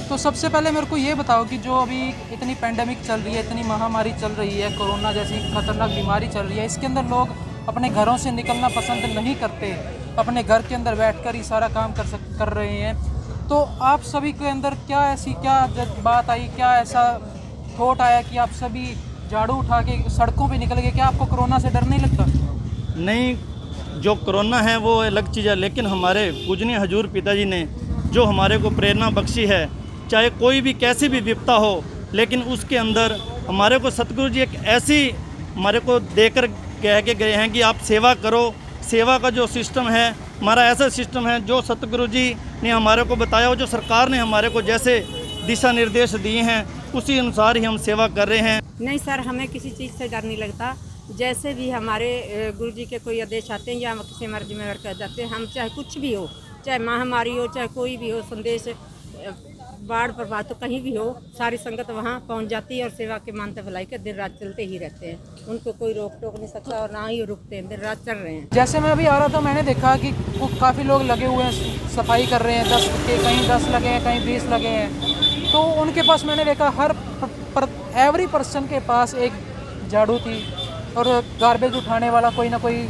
तो सबसे पहले मेरे को ये बताओ कि जो अभी इतनी पैंडेमिक चल रही है, इतनी महामारी चल रही है, कोरोना जैसी खतरनाक बीमारी चल रही है, इसके अंदर लोग अपने घरों से निकलना पसंद नहीं करते, अपने घर के अंदर बैठकर ही सारा काम कर रहे हैं। तो आप सभी के अंदर क्या बात आई, क्या ऐसा थॉट आया कि आप सभी झाड़ू उठा के सड़कों पे निकल गए? क्या आपको कोरोना से डर नहीं लगता? नहीं, जो कोरोना है वो अलग चीज़ है, लेकिन हमारे पूजनीय हजूर पिताजी ने जो हमारे को प्रेरणा बख्शी है, चाहे कोई भी कैसी भी विपदा हो, लेकिन उसके अंदर हमारे को सतगुरु जी एक ऐसी हमारे को देकर कह के गए हैं कि आप सेवा करो। सेवा का जो सिस्टम है हमारा ऐसा सिस्टम है जो सतगुरु जी ने हमारे को बताया, और जो सरकार ने हमारे को जैसे दिशा निर्देश दिए हैं उसी अनुसार ही हम सेवा कर रहे हैं। नहीं सर, हमें किसी चीज़ से डर नहीं लगता। जैसे भी हमारे गुरु जी के कोई आदेश आते हैं या किसी हमारे जिम्मेवार कर जाते हैं, हम चाहे कुछ भी हो, चाहे महामारी हो, चाहे कोई भी हो, संदेश बाढ़ प्रभावित तो कहीं भी हो, सारी संगत वहाँ पहुँच जाती है और सेवा के मानते भलाई के दिन रात चलते ही रहते हैं। उनको कोई रोक टोक नहीं सकता और ना ही रुकते हैं, दिन रात चल रहे हैं। जैसे मैं अभी आ रहा था, मैंने देखा कि काफ़ी लोग लगे हुए हैं, सफाई कर रहे हैं, 10 के कहीं 10 लगे हैं, कहीं 20 लगे हैं। तो उनके पास मैंने देखा हर एवरी पर्सन के पास एक झाड़ू थी और गार्बेज उठाने वाला कोई ना कोई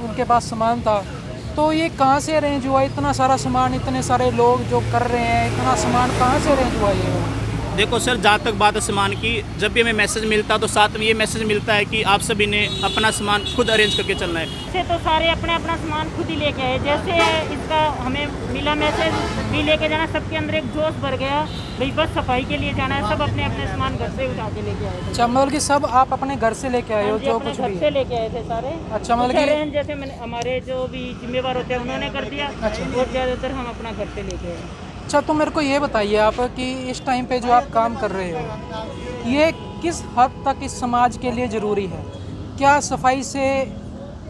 उनके पास सामान था। तो ये कहाँ से अरेंज हुआ इतना सारा सामान, इतने सारे लोग जो कर रहे हैं, इतना सामान कहाँ से अरेंज हुआ ये? देखो सर, जहाँ तक बात है सामान की, जब भी हमें मैसेज मिलता तो साथ में ये मैसेज मिलता है कि आप सभी ने अपना सामान खुद अरेंज करके चलना है। से तो सारे अपना अपना सामान खुद ही लेके आए। जैसे इसका हमें मिला मैसेज भी लेके जाना, सबके अंदर एक जोश भर गया, भाई बस सफाई के लिए जाना है, सब अपने अपने सामान घर से उठा के लेके आए थे। अच्छा, मतलब कि सब आप अपने घर से लेके आए हो जो अपने कुछ घर भी? से लेके आए थे सारे। अच्छा, मतलब कि अरेंज जैसे मैंने हमारे जो भी जिम्मेवार होते हैं उन्होंने कर दिया, और ज़्यादातर हम अपना घर से लेके आए। अच्छा, तो मेरे को ये बताइए आप कि इस टाइम पे जो आप काम कर रहे हो ये किस हद तक इस समाज के लिए ज़रूरी है? क्या सफाई से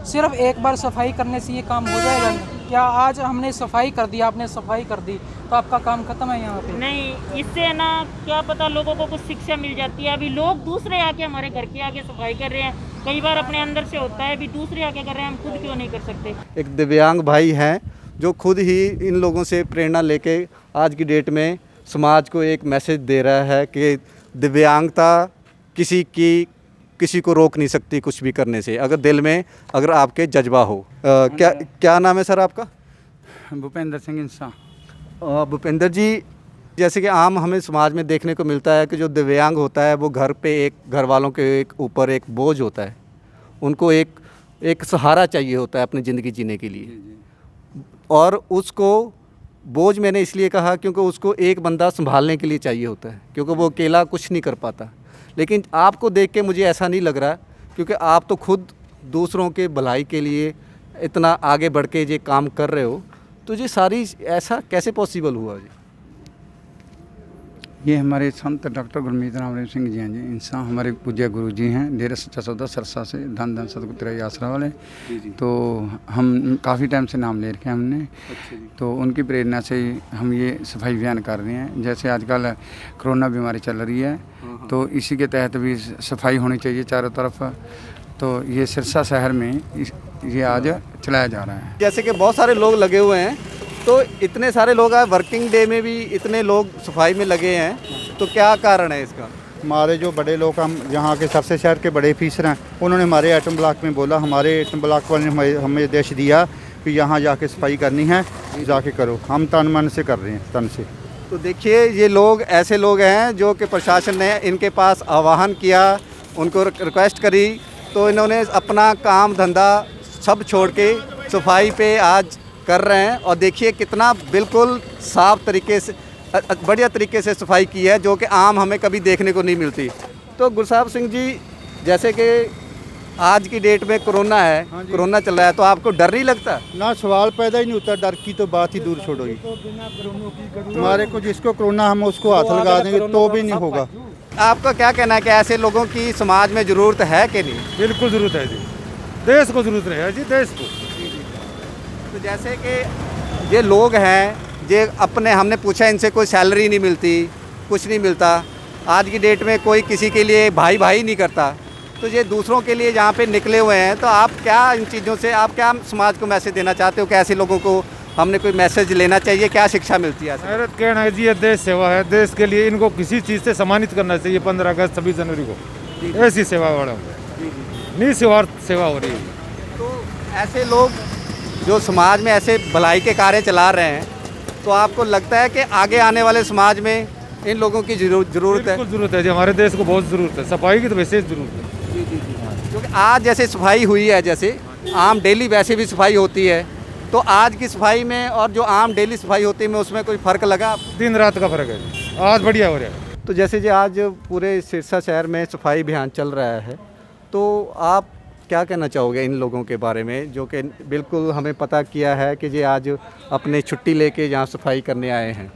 सिर्फ एक बार सफाई करने से ये काम हो जाएगा? क्या आज हमने सफाई कर दी, आपने सफाई कर दी तो आपका काम खत्म है यहाँ पे? नहीं, इससे ना क्या पता लोगों को कुछ शिक्षा मिल जाती है। अभी लोग दूसरे आके हमारे घर के आगे सफाई कर रहे हैं, कई बार अपने अंदर से होता है भी दूसरे आके कर रहे हैं, हम खुद क्यों नहीं कर सकते। एक दिव्यांग भाई हैं जो खुद ही इन लोगों से प्रेरणा लेके आज की डेट में समाज को एक मैसेज दे रहा है कि दिव्यांगता किसी को रोक नहीं सकती कुछ भी करने से, अगर दिल में अगर आपके जज्बा हो। क्या नाम है सर आपका? भूपेंद्र सिंह इंसा। भूपेंद्र जी, जैसे कि आम हमें समाज में देखने को मिलता है कि जो दिव्यांग होता है वो घर पे एक घर वालों के ऊपर एक बोझ होता है, उनको एक सहारा चाहिए होता है अपनी ज़िंदगी जीने के लिए। और उसको बोझ मैंने इसलिए कहा क्योंकि उसको एक बंदा संभालने के लिए चाहिए होता है, क्योंकि वो अकेला कुछ नहीं कर पाता। लेकिन आपको देख के मुझे ऐसा नहीं लग रहा, क्योंकि आप तो खुद दूसरों के भलाई के लिए इतना आगे बढ़ के ये काम कर रहे हो, तो ये सारी ऐसा कैसे पॉसिबल हुआ जी? ये हमारे संत डॉक्टर गुरमीत राम सिंह जी हैं जी, इंसा हमारे पूज्य गुरु जी हैं, डेरा सच्चा सौदा सरसा से, धन धन सतगुरु तेरा आसरा वाले। तो हम काफ़ी टाइम से नाम ले रखे हैं हमने। तो उनकी प्रेरणा से हम ये सफाई अभियान कर रहे हैं। जैसे आजकल कोरोना बीमारी चल रही है, तो इसी के तहत भी सफाई होनी चाहिए चारों तरफ। तो ये सिरसा शहर में ये आज चलाया जा रहा है। जैसे कि बहुत सारे लोग लगे हुए हैं, तो इतने सारे लोग आए, वर्किंग डे में भी इतने लोग सफाई में लगे हैं, तो क्या कारण है इसका? हमारे जो बड़े लोग, हम यहाँ के सबसे शहर के बड़े ऑफिसर हैं, उन्होंने हमारे एटम ब्लॉक में बोला, हमारे एटम ब्लॉक वाले ने हमें आदेश दिया कि यहाँ जाके सफाई करनी है, जाके करो। हम तन मन से कर रहे हैं, तन से। तो देखिए, ये लोग ऐसे लोग हैं जो कि प्रशासन ने इनके पास आह्वान किया, उनको रिक्वेस्ट करी, तो इन्होंने अपना काम धंधा सब छोड़ के सफाई पे आज कर रहे हैं। और देखिए कितना बिल्कुल साफ तरीके से, बढ़िया तरीके से सफाई की है, जो कि आम हमें कभी देखने को नहीं मिलती। तो गुरसाहिब सिंह जी, जैसे कि आज की डेट में कोरोना है, कोरोना चल रहा है, तो आपको डर नहीं लगता? ना सवाल पैदा ही नहीं होता, डर की तो बात ही दूर छोड़ो ही। हमारे को जिसको कोरोना, हम उसको हाथ लगा देंगे तो भी नहीं होगा। आपका क्या कहना है कि ऐसे लोगों की समाज में ज़रूरत है कि नहीं? बिल्कुल ज़रूरत है जी, देश को ज़रूरत है जी, देश को। तो जैसे कि ये लोग हैं, ये अपने, हमने पूछा इनसे, कोई सैलरी नहीं मिलती, कुछ नहीं मिलता। आज की डेट में कोई किसी के लिए भाई भाई नहीं करता, तो ये दूसरों के लिए यहाँ पे निकले हुए हैं। तो आप क्या इन चीज़ों से, आप क्या समाज को मैसेज देना चाहते हो कि ऐसे लोगों को हमने कोई मैसेज लेना चाहिए, क्या शिक्षा मिलती है? मेरा कहना है जी, ये देश सेवा है, देश के लिए इनको किसी चीज़ से सम्मानित करना चाहिए। 15 अगस्त 26 जनवरी को ऐसी सेवा वालों को निस्वार्थ सेवा हो रही है। तो ऐसे लोग जो समाज में ऐसे भलाई के कार्य चला रहे हैं, तो आपको लगता है कि आगे आने वाले समाज में इन लोगों की ज़रूरत है? ज़रूरत है जी, हमारे देश को बहुत ज़रूरत है, सफाई की तो विशेष ज़रूरत है। क्योंकि आज जैसे सफाई हुई है, जैसे आम डेली वैसे भी सफाई होती है, तो आज की सफाई में और जो आम डेली सफाई होती है में उसमें कोई फ़र्क लगा? दिन रात का फ़र्क है, आज बढ़िया हो रहा है। तो जैसे जी आज पूरे सिरसा शहर में सफाई अभियान चल रहा है, तो आप क्या कहना चाहोगे इन लोगों के बारे में, जो कि बिल्कुल हमें पता किया है कि ये आज अपने छुट्टी लेके यहाँ सफाई करने आए हैं?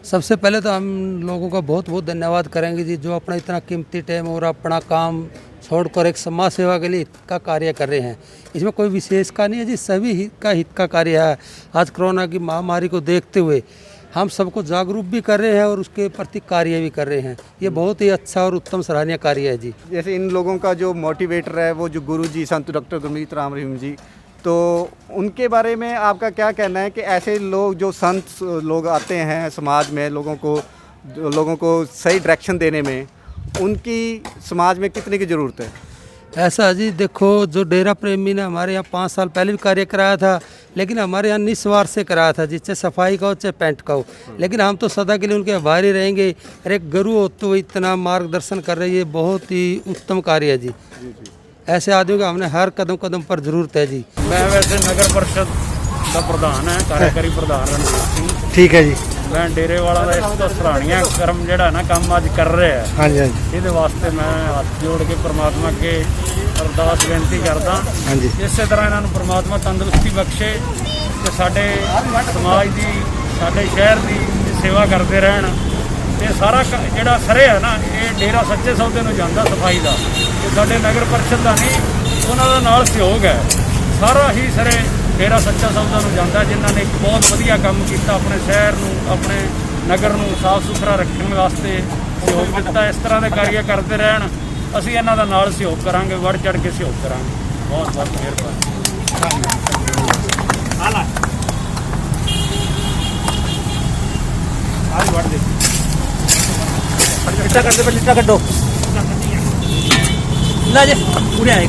सबसे पहले तो हम लोगों का बहुत बहुत धन्यवाद करेंगे जी, जो अपना इतना कीमती टाइम और अपना काम छोड़कर एक समाज सेवा के लिए हित का कार्य कर रहे हैं। इसमें कोई विशेष का नहीं है जी, सभी हित का कार्य है। आज कोरोना की महामारी को देखते हुए हम सबको जागरूक भी कर रहे हैं और उसके प्रति कार्य भी कर रहे हैं। ये बहुत ही अच्छा और उत्तम सराहनीय कार्य है जी। जैसे इन लोगों का जो मोटिवेटर है वो जो गुरु जी संत डॉक्टर गुरमीत राम जी, तो उनके बारे में आपका क्या कहना है कि ऐसे लोग जो संत लोग आते हैं समाज में, लोगों को सही डायरेक्शन देने में, उनकी समाज में कितने की ज़रूरत है? ऐसा जी देखो, जो डेरा प्रेमी ने हमारे यहाँ 5 साल पहले भी कार्य कराया था, लेकिन हमारे यहाँ निस्वार्थ से कराया था जी, चाहे सफाई का हो चाहे पेंट का हो। लेकिन हम तो सदा के लिए उनके आभारी रहेंगे। अरे एक गुरु हो तो इतना मार्गदर्शन कर रही है, बहुत ही उत्तम कार्य है जी। ऐसे आदमी का हमने हर कदम कदम पर जरूरत है जी। मैं वैसे नगर परिषद का प्रधान है, कार्यकारी प्रधान रणवीर सिंह। ठीक है जी। मैं डेरे वाला ਦਾ ਇਸ ਤੋਂ ਸਰਾਹਣੀय ਕਰਮ ਜਿਹੜਾ ਨਾ ਕੰਮ ਅੱਜ ਕਰ ਰਿਹਾ ਹੈ। ਹਾਂਜੀ ਹਾਂਜੀ। ਇਹਦੇ ਵਾਸਤੇ ਮੈਂ ਹੱਥ ਜੋੜ ਕੇ ਪ੍ਰਮਾਤਮਾ ਅੱਗੇ ਅਰਦਾਸ ਬੇਨਤੀ ਕਰਦਾ। ਹਾਂਜੀ। ਇਸੇ ਤਰ੍ਹਾਂ ਇਹਨਾਂ ਨੂੰ ਪ੍ਰਮਾਤਮਾ ਤੰਦਰੁਸਤੀ ਬਖਸ਼ੇ ਤੇ ਸਾਡੇ ਸਮਾਜ ਦੀ, ਸਾਡੇ ਸ਼ਹਿਰ ਦੀ ਸੇਵਾ ਕਰਦੇ ਰਹਿਣ। ਤੇ ਸਾਰਾ ਜਿਹੜਾ ਸਰੇ ਹੈ ਨਾ, ਇਹ ਡੇਰਾ ਸੱਚੇ ਸੌਦੇ ਨੂੰ ਜਾਂਦਾ ਸਫਾਈ ਦਾ, ਇਹ ਸਾਡੇ ਨਗਰ ਪਰਿਸ਼ਦ ਦਾ ਨਹੀਂ, ਉਹਨਾਂ ਦਾ ਨਾਲ ਸਹਿਯੋਗ ਹੈ। ਸਾਰਾ ਹੀ ਸਰੇ ਡੇਰਾ ਸੱਚਾ ਸੌਦਾ ਨੂੰ ਜਾਂਦਾ, ਜਿਨ੍ਹਾਂ ਨੇ ਇੱਕ ਬਹੁਤ ਵਧੀਆ ਕੰਮ ਕੀਤਾ, ਆਪਣੇ ਸ਼ਹਿਰ ਨੂੰ, ਆਪਣੇ ਨਗਰ ਨੂੰ ਸਾਫ਼ ਸੁਥਰਾ ਰੱਖਣ ਵਾਸਤੇ ਸਹਿਯੋਗ ਦਿੱਤਾ। ਇਸ ਤਰ੍ਹਾਂ ਦੇ ਕਾਰਜ ਕਰਦੇ ਰਹਿਣ, ਅਸੀਂ ਇਹਨਾਂ ਦਾ ਨਾਲ ਸਹਿਯੋਗ ਕਰਾਂਗੇ, ਵੱਧ ਚੜ੍ਹ ਕੇ ਸਹਿਯੋਗ ਕਰਾਂਗੇ। ਬਹੁਤ ਬਹੁਤ ਮਿਹਰਬਾਨੀ। ਇੱਟਾ ਕੱਢੋ, ਲਾ ਜੇ ਪੂਰੇ ਆਏ।